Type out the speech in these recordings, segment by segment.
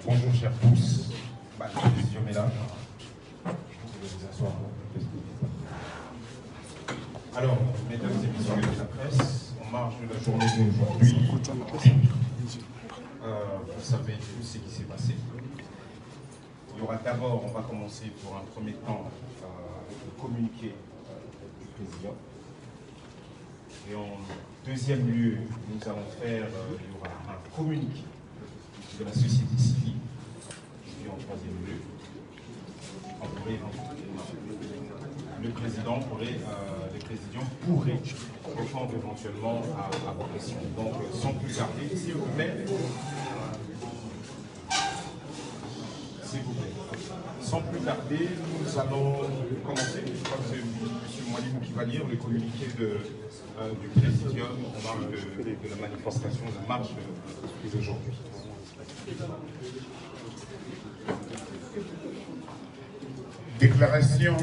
Bonjour chers tous. Monsieur Mela. Vous asseoir. Alors, mesdames et messieurs de la presse, en marge de la journée d'aujourd'hui, vous savez tout ce qui s'est passé. Il y aura d'abord, on va commencer pour un premier temps avec le communiqué du président. Et en deuxième lieu, nous allons faire, il y aura un communiqué de la société civile. Et puis en troisième lieu, le président pourrait répondre éventuellement à vos questions. Donc, sans plus tarder, s'il vous plaît. S'il vous plaît. Sans plus tarder, nous allons commencer. Je crois que c'est M. Moualibou qui va lire le communiqué du Présidium en marge de la manifestation, de la marche d'aujourd'hui. Déclaration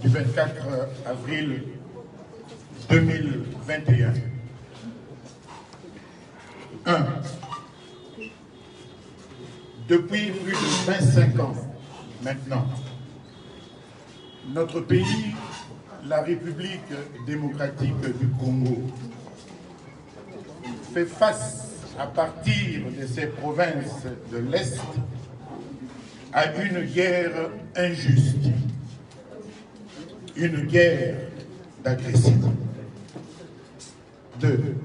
du 24 avril 2021. 1. Depuis plus de 25 ans maintenant, notre pays, la République démocratique du Congo, fait face à partir de ses provinces de l'Est à une guerre injuste, une guerre d'agression. 2.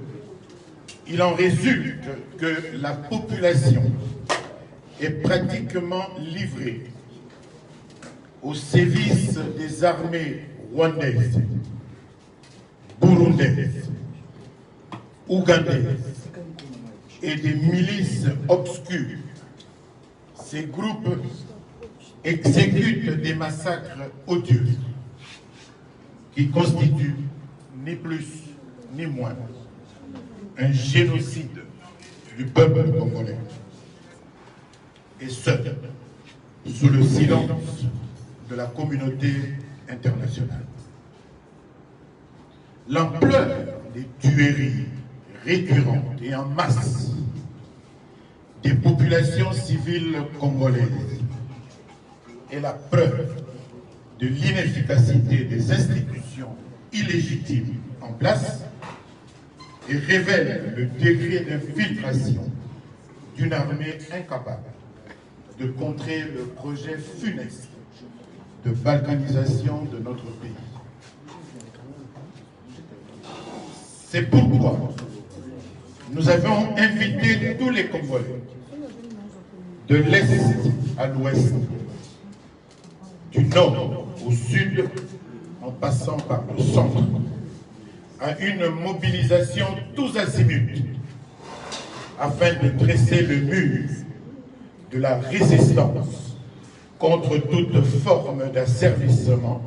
Il en résulte que la population est pratiquement livrée au sévice des armées rwandaises, burundaises, ougandaises et des milices obscures. Ces groupes exécutent des massacres odieux qui constituent ni plus ni moins un génocide du peuple congolais. Et ce, sous le silence de la communauté internationale. L'ampleur des tueries récurrentes et en masse des populations civiles congolaises est la preuve de l'inefficacité des institutions illégitimes en place et révèle le degré d'infiltration d'une armée incapable de contrer le projet funeste de balkanisation de notre pays. C'est pourquoi nous avons invité tous les Congolais, de l'Est à l'Ouest, du Nord au Sud, en passant par le centre, à une mobilisation tous azimuts, afin de dresser le mur de la résistance contre toute forme d'asservissement,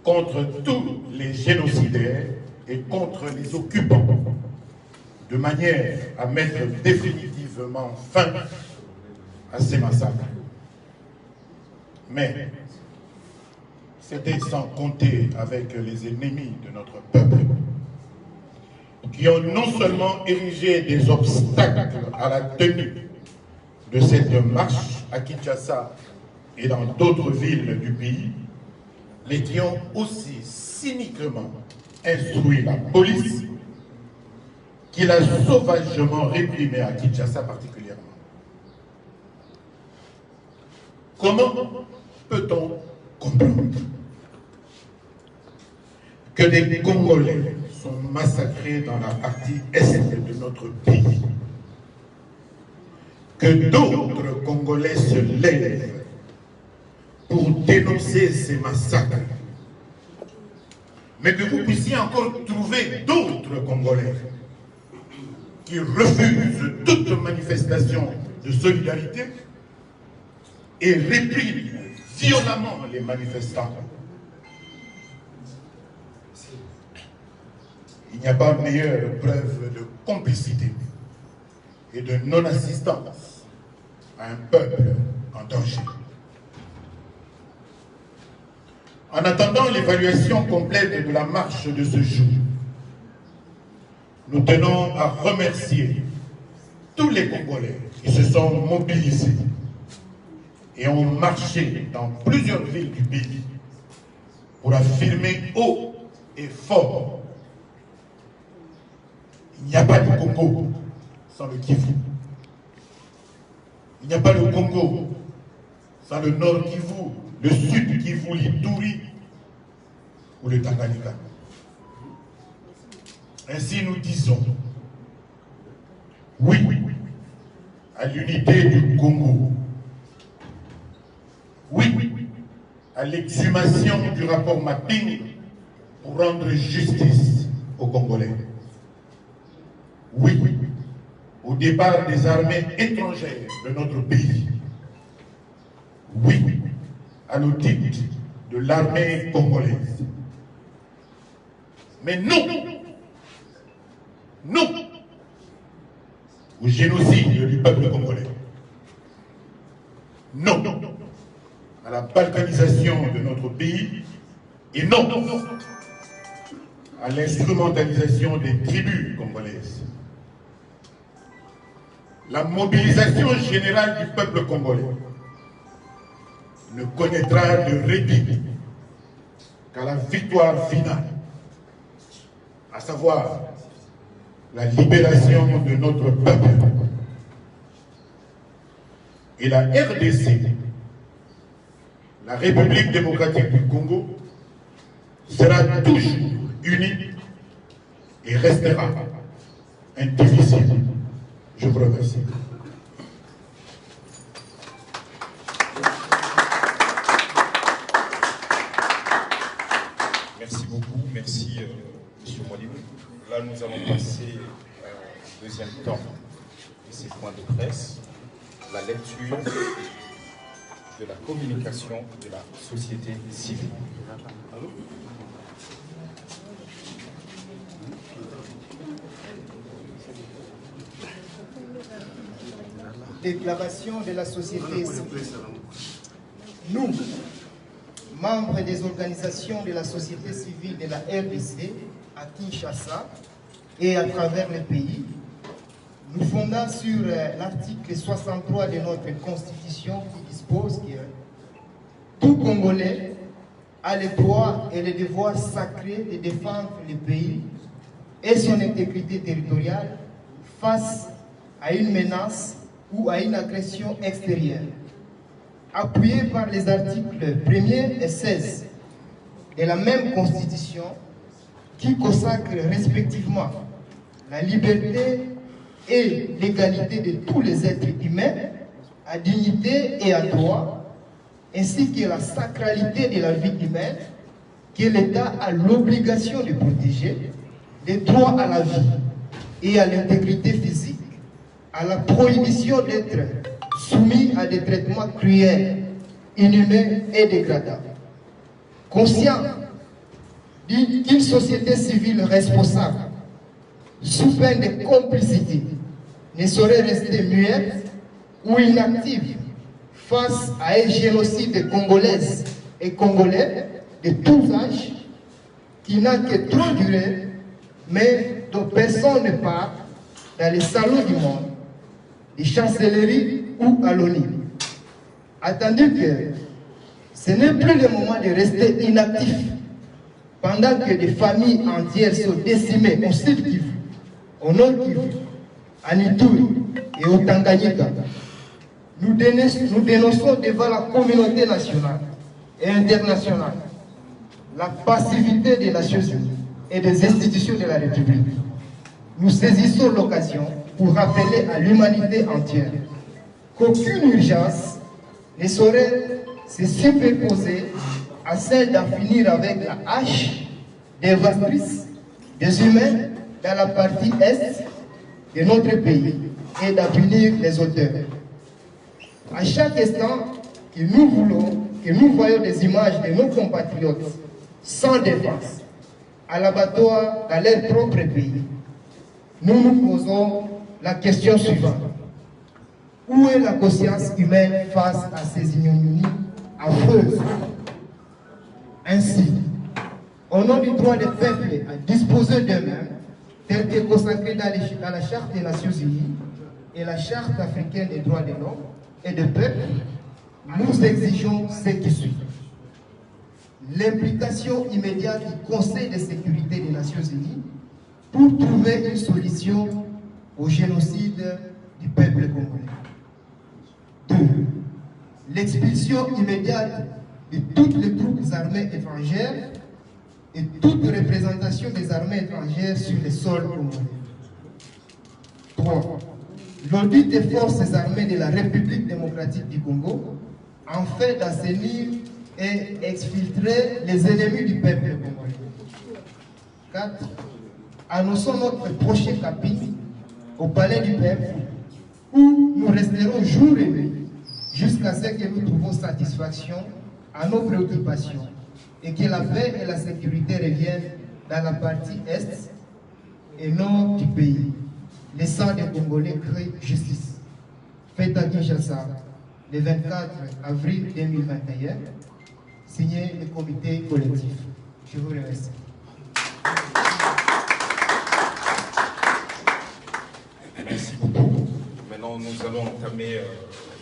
contre tous les génocidaires et contre les occupants, de manière à mettre définitivement fin à ces massacres. Mais c'était sans compter avec les ennemis de notre peuple, qui ont non seulement érigé des obstacles à la tenue de cette marche à Kinshasa et dans d'autres villes du pays, mais qui ont aussi cyniquement instruit la police, qui l'a sauvagement réprimée à Kinshasa particulièrement. Comment peut-on comprendre que des Congolais sont massacrés dans la partie est de notre pays, que d'autres Congolais se lèvent pour dénoncer ces massacres, mais que vous puissiez encore trouver d'autres Congolais qui refusent toute manifestation de solidarité et répriment violemment les manifestants. Il n'y a pas meilleure preuve de complicité et de non-assistance à un peuple en danger. En attendant l'évaluation complète de la marche de ce jour, nous tenons à remercier tous les Congolais qui se sont mobilisés et ont marché dans plusieurs villes du pays pour affirmer haut et fort: il n'y a pas de Congo sans le Kivu. Il n'y a pas de Congo sans le Nord Kivu, le Sud Kivu, l'Ituri ou le Tanganyika. Ainsi nous disons oui à l'unité du Congo. Oui à l'exhumation du rapport Mapping pour rendre justice aux Congolais. Oui au départ des armées étrangères de notre pays. Oui à l'audit de l'armée congolaise. Mais non au génocide du peuple congolais. Non à la balkanisation de notre pays. Et non à l'instrumentalisation des tribus congolaises. La mobilisation générale du peuple congolais ne connaîtra de répit qu'à la victoire finale, à savoir la libération de notre peuple. Et la RDC, la République démocratique du Congo, sera toujours unie et restera indivisible. Je vous remercie. Merci beaucoup, merci M. Molimo. Là, nous allons passer au deuxième temps de ces points de presse, la lecture de la communication de la société civile. Déclaration de la société civile. Nous, membres des organisations de la société civile de la RDC à Kinshasa et à travers le pays, nous fondons sur l'article 63 de notre Constitution qui dispose que tout Congolais a le droit et le devoir sacré de défendre le pays et son intégrité territoriale face à une menace ou à une agression extérieure. Appuyé par les articles 1er et 16 de la même Constitution qui consacrent respectivement la liberté et l'égalité de tous les êtres humains à dignité et à droit, ainsi que la sacralité de la vie humaine que l'État a l'obligation de protéger, les droits à la vie et à l'intégrité physique, à la prohibition d'être soumis à des traitements cruels, inhumains et dégradants. Conscient qu'une société civile responsable, sous peine de complicité, ne saurait rester muette ou inactive face à un génocide congolais et congolais de tous âges qui n'a que trop duré, mais dont personne ne parle dans les salons du monde, des chancelleries ou à l'ONU. Attendu que ce n'est plus le moment de rester inactif pendant que des familles entières sont décimées au Sud Kivu, au Nord Kivu, en Ituri et au Tanganyika. Nous dénonçons devant la communauté nationale et internationale la passivité des Nations Unies et des institutions de la République. Nous saisissons l'occasion pour rappeler à l'humanité entière qu'aucune urgence ne saurait se superposer à celle d'en finir avec la hache dévastatrice des humains dans la partie est de notre pays et d'appunir les auteurs. À chaque instant que nous voyons des images de nos compatriotes sans défense, à l'abattoir dans leur propre pays, nous nous posons la question suivante. Où est la conscience humaine face à ces ignominies affreuses? Ainsi, au nom du droit des peuples à disposer d'eux-mêmes, telle que consacrée dans la Charte des Nations Unies et la Charte africaine des droits de l'homme et de peuple, nous exigeons ce qui suit. L'implication immédiate du Conseil de sécurité des Nations Unies pour trouver une solution au génocide du peuple congolais. 2. L'expulsion immédiate de toutes les troupes armées étrangères et toute représentation des armées étrangères sur le sol congolais. 3. L'audit des forces armées de la République démocratique du Congo afin d'assainir et exfiltrer les ennemis du peuple congolais. 4. Annonçons notre prochain capitre au palais du peuple où nous resterons jour et nuit jusqu'à ce que nous trouvons satisfaction à nos préoccupations et que la paix et la sécurité reviennent dans la partie est et nord du pays. Les sangs des Congolais crient justice. Fête à Kinshasa, le 24 avril 2021, signé le comité collectif. Je vous remercie. Merci beaucoup. Maintenant, nous allons entamer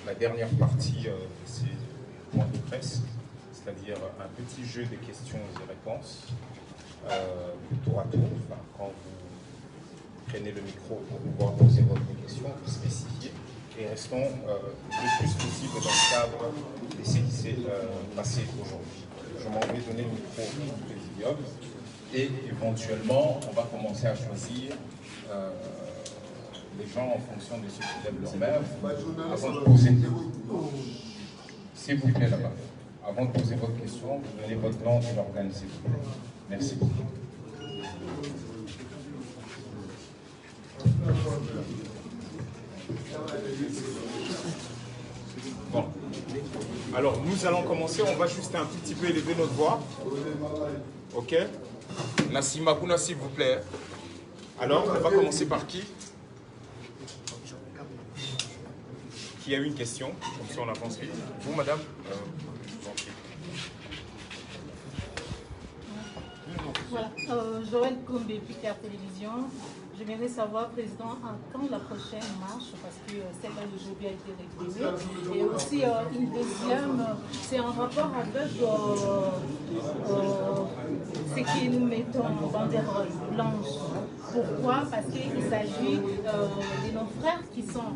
la dernière partie de ces points de presse, c'est-à-dire un petit jeu de questions et réponses, tour à tour. Enfin, quand vous prenez le micro pour pouvoir poser votre question, vous spécifiez, et restons le plus possible dans le cadre de ce qui s'est passé aujourd'hui. Je m'en vais donner le micro au présidium, et éventuellement, on va commencer à choisir les gens en fonction de ceux qui lèvent leur main avant de poser. S'il vous plaît là-bas, avant de poser votre question, vous donnez votre nom et l'organe, s'il vous plaît. Merci beaucoup. Bon. Alors, nous allons commencer. On va juste un petit peu élever notre voix. Ok? Nassima Gouna, s'il vous plaît. Alors, on va commencer par qui? Qui a une question? Comme ça, on avance vite. Vous, madame, je vous en prie. Voilà, Joël Kombe, Picard Télévision. J'aimerais savoir, Président, quand la prochaine marche, parce que celle-là d'aujourd'hui a été réprimée. Et aussi, une deuxième, c'est en rapport avec ce que nous mettons en banderole blanche. Pourquoi? Parce qu'il s'agit de nos frères qui sont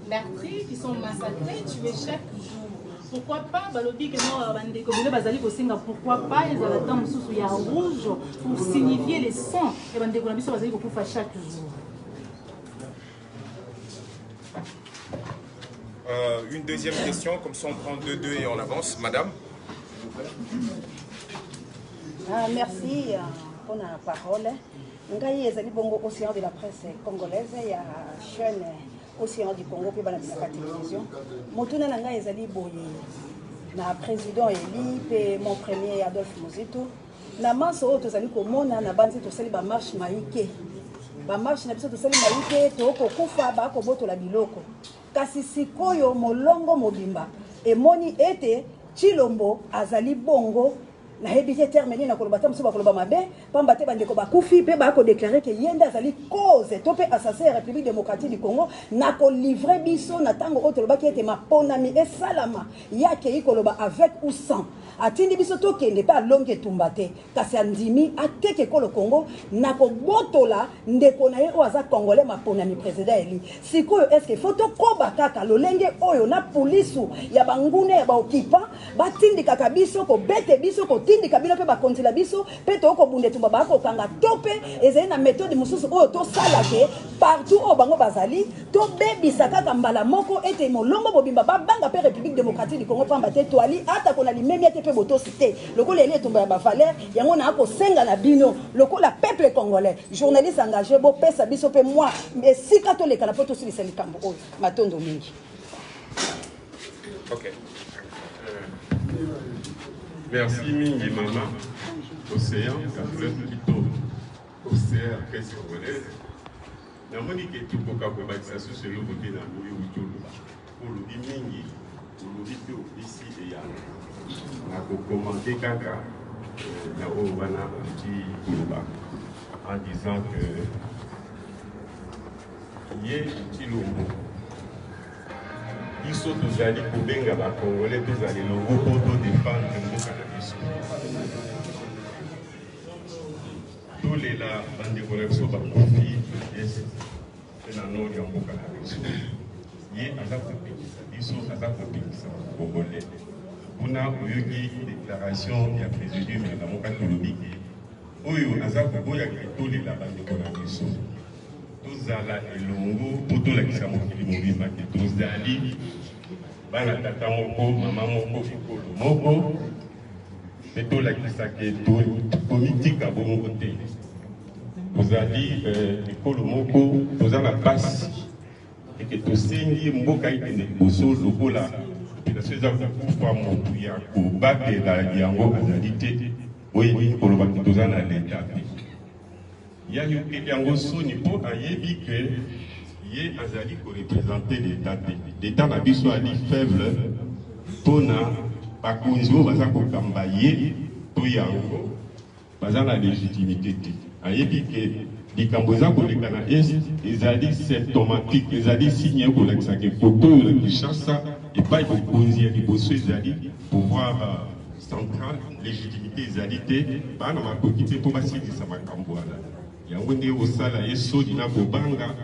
meurtris, qui sont massacrés, tués chaque jour. Pourquoi pas balobi que non pourquoi pas ils ont la dame sous ya rouge pour signifier les sons et bande ko biso bazali ko kufa chaque jour. Une deuxième question, comme ça on prend 2-2 et on avance. Madame. Merci pour la parole. Ngai ezali bongo océan de la presse congolaise ya chaîne Océan du Congo pe bana la télévision. Motuna nanga ezali boye na président Eli pe mon premier Adolphe Muzito. Na maso oto zali komona na banzi to sali ba marche maïke. Ba marche na biso to sali maïke to ko kufa ba ko boto la biloko. Kasi sikoyo molongo mobimba e moni ete Chilombo azali bongo na hebite terminé na kolobata muso ba koloba mabe pamba te bandeko ba kufi pe ba ko déclarer que yenda azali cause to pe assassin ya République démocratique du Congo na ko livrer biso na tango oto loba ki ete maponami e salama yake ikoloba avec ou sans atindi biso to kende pa longe tumbate kasi andimi ateke ko le Congo na ko botola ndeko na ye o aza congolais maponami président Eli sikoyo est-ce que photo koba kaka lolenge oyo na polisu ya bangune ya ba occupant batindi kaka biso ko bete biso ko tindi kabila pe ba kontila biso pe to ko bunde tumba ba ko kanga tope ezali na méthode mususu oyo to salake partout o bango bazali to bebisa kaka mbala moko ete molongo bobimba ba banga pe République démocratique du Congo pamba te toali ata kona limemi te pe boto cité lokola ele tumba ba valeur yango na ko senga na bino lokola peuple congolais journaliste engagé bo pesa biso pe moi mais si ka to le kala poto sili seli kambo oyo matondo mingi. OK. Merci Mingi Mama, Océan, plutôt Océan, presse congolaise. La monique est tout pour qu'à ce sur le côté d'un louis ou tout pour le Mingi, pour le vidéo ici et là. On a commenté Kaka, la Owana, en disant que ye Chilombo. Biso tozali kobenga ba Congolais tozali longo pour défendre mboka na biso. Tous les là bandeko na biso bakofi yes na nord ya mboka na biso. Ye aza kopekisa biso aza kopekisa Congolais. Kuna oyoki déclaration ya président ya mboka tolobiki oyo aza koboya tolela bandeko na biso. Tozala elongo po tolakisa mokili mobimba te tozali bana tata moko mama moko ekolo moko pe tolakisa ke tomitika bongo te tozali ekolo moko toza na pasi eke tosengi mboka ekende liboso lokola population eza kokufa motu ya kobatela yango azali te oyebi kolobaki toza na leta te ya yokeli yango soni mpo ayebi ke ye azali korepresente leta te leta na biso ali faible mpona bakonzi oyo baza kokamba ye to yango baza na légitimité te ayebi ke likambo eza koleka na est ezali symptomatique ezali signe ya kolakisaka koto oyo na Kinshasa epai bokonzi ya liboso ezali pouvoir central légitimité ezali te bana makoki te mpo basilisa makambo wana yango nde osala ye soni na kobanga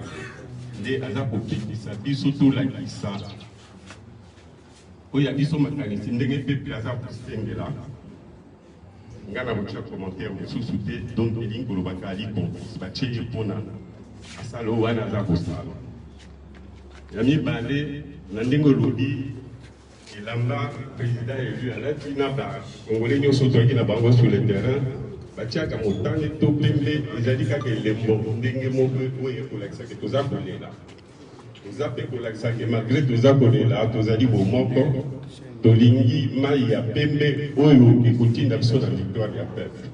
nde aza kopekisa biso tolakisa oyo ya biso makanisi ndenge pepe aza kosengela nga na botia commentaire mosusu te donc elingi kolobaka ali complice batie ye mpona asala oyo wana aza kosala ya mibale na ndenge olobi elamba président élu alati na bakongole nyonso toyaki na bango sur le terrain batiaka motane to pembe ezali kaka elembo ndenge moko oyo ekolakisaka toza kolela toza mpe kolakisaka malgré toza kolela tozali bomoko tolingi mai ya pembe oyo ekotinda biso na victoire ya peuple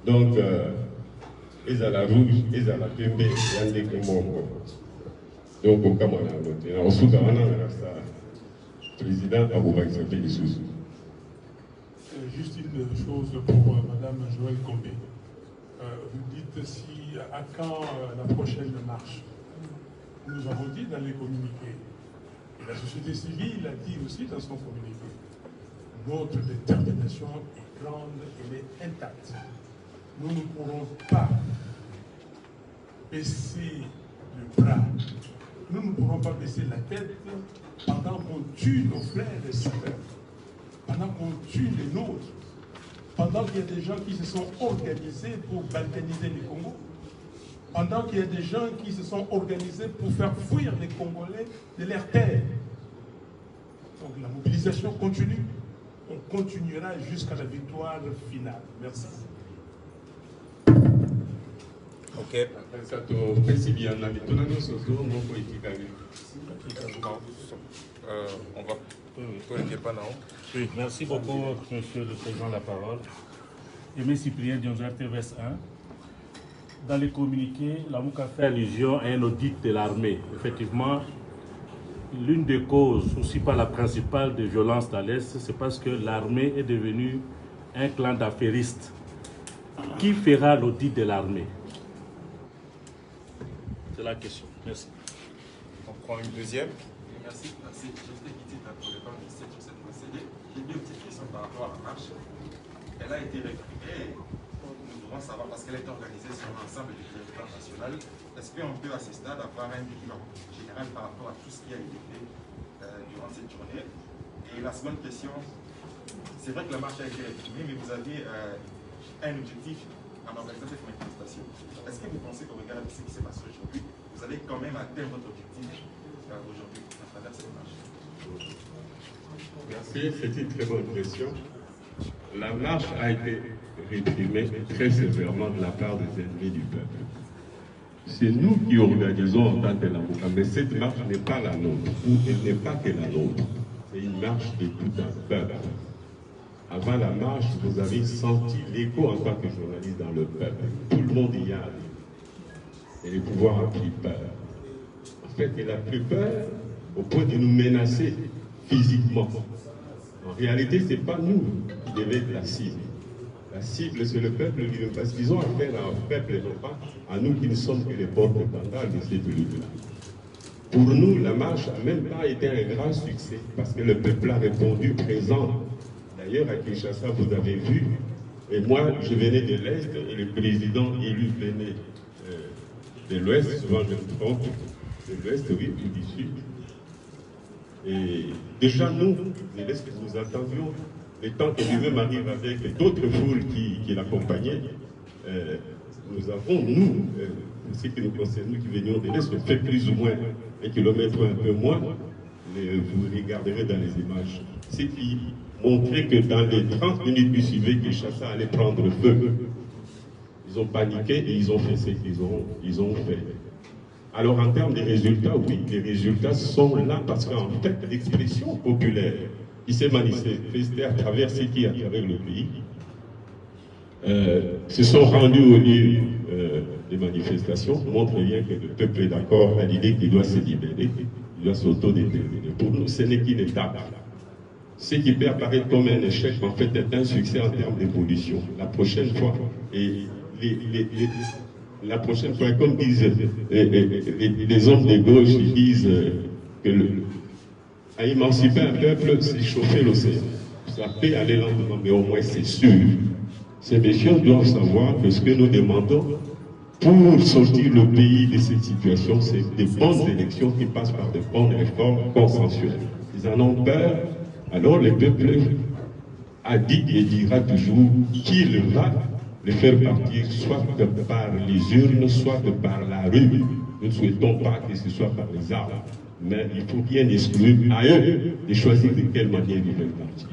donc ezala rouge ezala pembe ya ndenge moko donc okamwa na yango te na kosuka wana na sa président akobakisa mpe lisusu. Juste une chose pour Madame Joël Combé. Vous dites si à quand la prochaine marche. Nous avons dit dans les communiqués, et la société civile a dit aussi dans son communiqué, notre détermination est grande, elle est intacte. Nous ne pourrons pas baisser le bras, nous ne pourrons pas baisser la tête pendant qu'on tue nos frères et sœurs. Pendant qu'on tue les nôtres, pendant qu'il y a des gens qui se sont organisés pour balkaniser les Congos, pendant qu'il y a des gens qui se sont organisés pour faire fuir les Congolais de leur terre. Donc la mobilisation continue, on continuera jusqu'à la victoire finale. Merci. Ok. On va. Oui, merci beaucoup, Monsieur le Président, la parole. Aimé Cyprien Dionzar TVS 1. Dans les communiqués, la MOUCA fait allusion à un audit de l'armée. Effectivement, l'une des causes, aussi pas la principale, de violence dans l'Est, c'est parce que l'armée est devenue un clan d'affairistes. Qui fera l'audit de l'armée? C'est la question. Merci. On prend une deuxième. Merci. Je voudrais quitter pour le temps de cette procédé. J'ai deux petites questions par rapport à la marche. Elle a été réprimée. Nous devons savoir, parce qu'elle est organisée sur l'ensemble du territoire national, est-ce qu'on peut à ce stade avoir un bilan général par rapport à tout ce qui a été fait durant cette journée? Et la seconde question, c'est vrai que la marche a été réprimée, mais vous avez un objectif en organisant cette manifestation. Est-ce que vous pensez qu'au regard de ce qui s'est passé aujourd'hui, vous allez quand même atteindre votre objectif aujourd'hui à travers cette marche? Merci, c'est une très bonne question. La marche a été réprimée très sévèrement de la part des ennemis du peuple. C'est nous qui organisons en tant que la MOUCA, mais cette marche n'est pas la nôtre, ou elle n'est pas que la nôtre. C'est une marche de tout un peuple. Avant la marche, vous avez senti l'écho en tant que journaliste dans le peuple. Tout le monde y a allé. Et le pouvoir a pris peur. En fait, il a pris peur au point de nous menacer physiquement. En réalité, ce n'est pas nous qui devons être la cible. La cible, c'est le peuple lui-même, parce qu'ils ont affaire à un peuple et non pas à nous qui ne sommes que les porte-étendards de cette lutte-là. Pour nous, la marche n'a même pas été un grand succès parce que le peuple a répondu présent. D'ailleurs, à Kinshasa, vous avez vu, et moi, je venais de l'Est et le président élu venait de l'Ouest, souvent je me trompe, de l'Ouest, oui, ou du Sud. Et déjà, nous, l'Est, nous attendions le temps que lui-même arrive avec d'autres foules qui l'accompagnaient. Nous avons, nous, pour ce qui nous concerne, nous qui venions de l'Est, fait plus ou moins 1 kilomètre, un peu moins. Vous regarderez dans les images. Ce qui montrait que dans les 30 minutes qui suivaient, Kinshasa allait prendre feu. Ils ont paniqué et ils ont fait ce qu'ils ont fait. Alors en termes de résultats, oui, les résultats sont là parce qu'en fait, l'expression populaire qui s'est manifestée à travers ce qui est à travers le pays, se sont rendus au lieu des manifestations, montre bien que le peuple est d'accord à l'idée qu'il doit se libérer, il doit s'autodéterminer. Pour nous, ce n'est qu'une étape. Ce qui peut apparaître comme un échec, en fait, est un succès en termes d'évolution. La prochaine fois, la prochaine fois, comme disent les hommes de gauche, ils disent que à émanciper un peuple, c'est chauffer l'océan. Ça peut aller lentement, mais au moins c'est sûr. Ces messieurs doivent savoir que ce que nous demandons pour sortir le pays de cette situation, c'est des bonnes élections qui passent par de bonnes réformes consensuelles. Ils en ont peur, alors le peuple a dit et dira toujours qu'il va les faire partir soit par les urnes, soit par la rue. Nous ne souhaitons pas que ce soit par les armes, mais il faut bien exclure à eux de choisir de quelle manière ils veulent partir.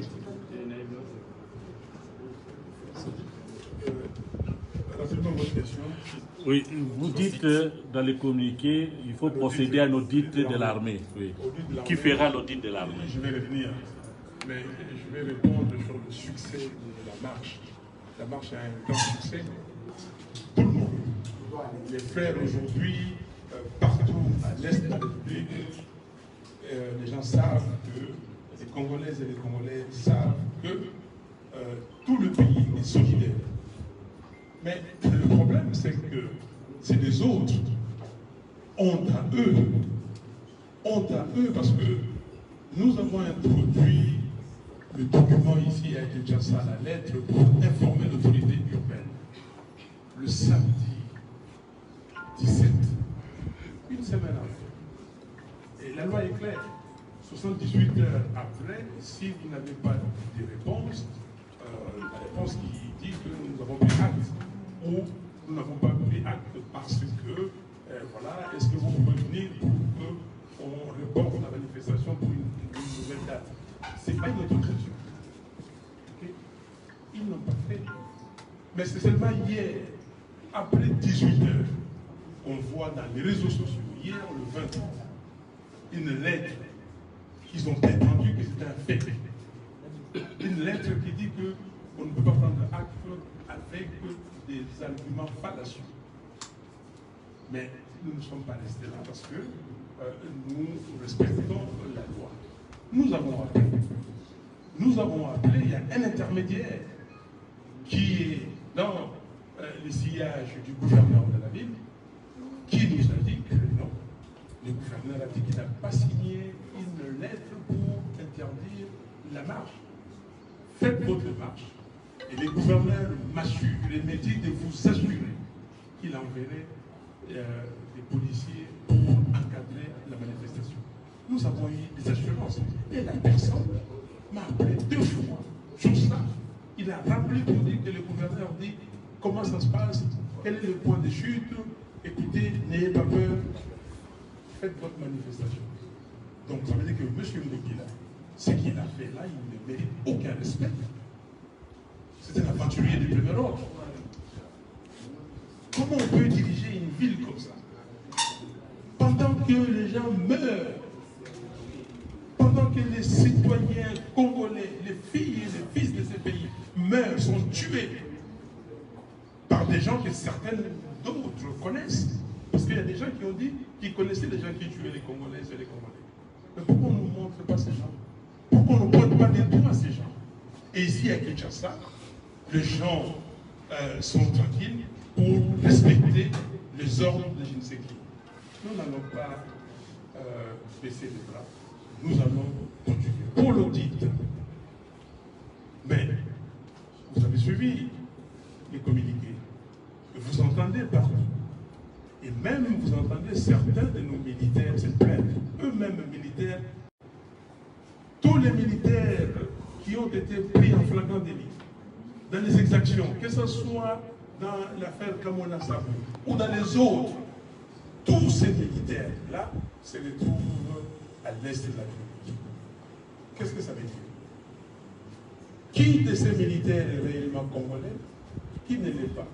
Oui, vous dites dans les communiqués, il faut procéder à un audit de l'armée. Oui. Qui fera l'audit de l'armée? Je vais revenir, mais je vais répondre sur le succès de la marche. La marche a un grand succès. Tout le monde, les frères aujourd'hui, partout à l'est de la République, les gens savent que, les Congolaises et les Congolais savent que tout le pays est solidaire. Mais le problème, c'est que c'est les autres. Honte à eux, parce que nous avons introduit le document ici à Kinshasa, la lettre, pour informer l'autorité urbaine. Le samedi 17, une semaine après. Et la loi est claire. 78 heures après, si vous n'avez pas de réponse, la réponse qui dit que nous avons pris acte, ou nous n'avons pas pris acte parce que, voilà, est-ce que vous pouvez venir pour qu'on reporte la manifestation pour une nouvelle date? Ce n'est pas une autorisation. Okay? Ils n'ont pas fait. Mais c'est seulement hier, après 18 heures, qu'on voit dans les réseaux sociaux, hier le 20, une lettre qu'ils ont entendu que c'était un fait. Une lettre qui dit qu'on ne peut pas prendre acte avec des arguments fallacieux. Mais nous ne sommes pas restés là parce que nous respectons la loi. Nous avons appelé, il y a un intermédiaire qui est dans le sillage du gouverneur de la ville, qui nous a dit que non. Le gouverneur a dit qu'il n'a pas signé une lettre pour interdire la marche. Faites votre marche. Et le gouverneur m'assure, il m'a dit de vous assurer qu'il enverrait des policiers pour encadrer la manifestation. Nous avons eu des assurances. Et la personne m'a appelé 2 fois. Juste ça. Il a rappelé pour dire que le gouverneur dit comment ça se passe, quel est le point de chute. Écoutez, n'ayez pas peur, faites votre manifestation. Donc ça veut dire que M. Mbekila, ce qu'il a fait là, il ne mérite aucun respect. C'est un aventurier de premier ordre. Comment on peut diriger une ville comme ça? Pendant que les gens meurent, pendant que les citoyens congolais, les filles et les fils de ces pays meurent, sont tués par des gens que certains d'autres connaissent. Parce qu'il y a des gens qui ont dit qu'ils connaissaient les gens qui tuaient les Congolaises et les Congolais. Mais pourquoi on ne nous montre pas ces gens? Pourquoi on ne pointe pas des doigts à ces gens? Et ici à Kinshasa, les gens sont tranquilles pour respecter les ordres de je ne sais qui. Nous n'allons pas baisser les bras. Nous allons continuer. Pour l'audit, mais vous avez suivi les communiqués. Vous entendez partout. Et même vous entendez certains de nos militaires se plaindre, eux-mêmes militaires, tous les militaires qui ont été pris en flagrant délit dans les exactions, que ce soit dans l'affaire Kamona Sabou ou dans les autres, tous ces militaires-là se retrouvent à l'est de la République. Qu'est-ce que ça veut dire? Qui de ces militaires est réellement congolais? Qui ne l'est pas?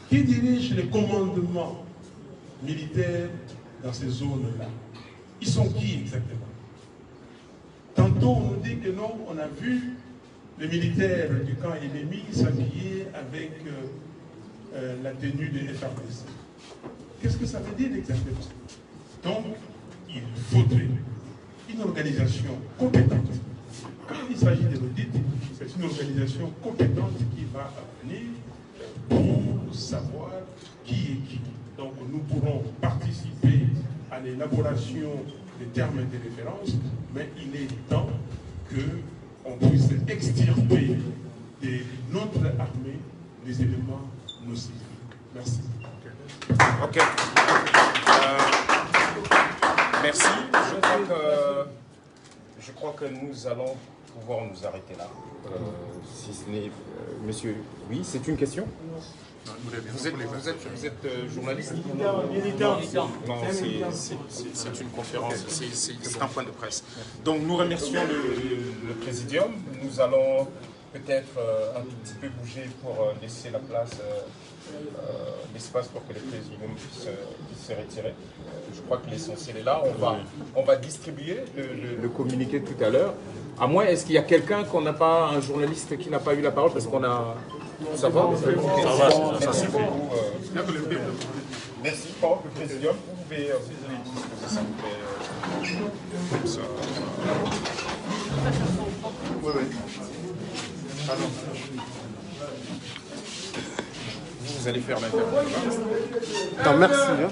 Qui dirige le commandement militaire dans ces zones-là? Ils sont qui exactement? Tantôt on nous dit que non, on a vu les militaires du camp ennemi s'habiller avec la tenue de FARDC. Qu'est-ce que ça veut dire exactement? Donc, il faudrait une organisation compétente. Quand il s'agit de l'audit, c'est une organisation compétente qui va venir pour savoir qui est qui. Donc, nous pourrons participer à l'élaboration des termes de référence, mais il est temps qu'on puisse extirper de notre armée des éléments nocifs. Merci. Ok. Merci. Je crois que nous allons pouvoir nous arrêter là. Si ce n'est... monsieur, oui, c'est une question? Vous êtes journaliste? Non, c'est une conférence, c'est un point de presse. Donc nous remercions le Présidium. Nous allons peut-être un petit peu bouger pour laisser la place, l'espace pour que le Présidium puisse se retirer. Je crois que l'essentiel est là. On va distribuer le communiqué tout à l'heure. À moins, est-ce qu'il y a quelqu'un qu'on n'a pas, un journaliste qui n'a pas eu la parole parce qu'on a... Ça va? Merci beaucoup. Merci, Paul, le Présidium. Vous pouvez disposer, s'il vous plaît, comme ça. Oui, oui. Pardon. Vous allez faire l'interview. Non, merci. Hein.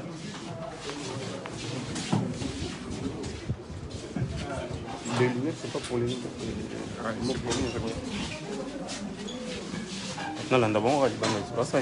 Les lunettes, c'est pas pour les lunettes. Non, là, d'abord, on va dire, c'est pas ça.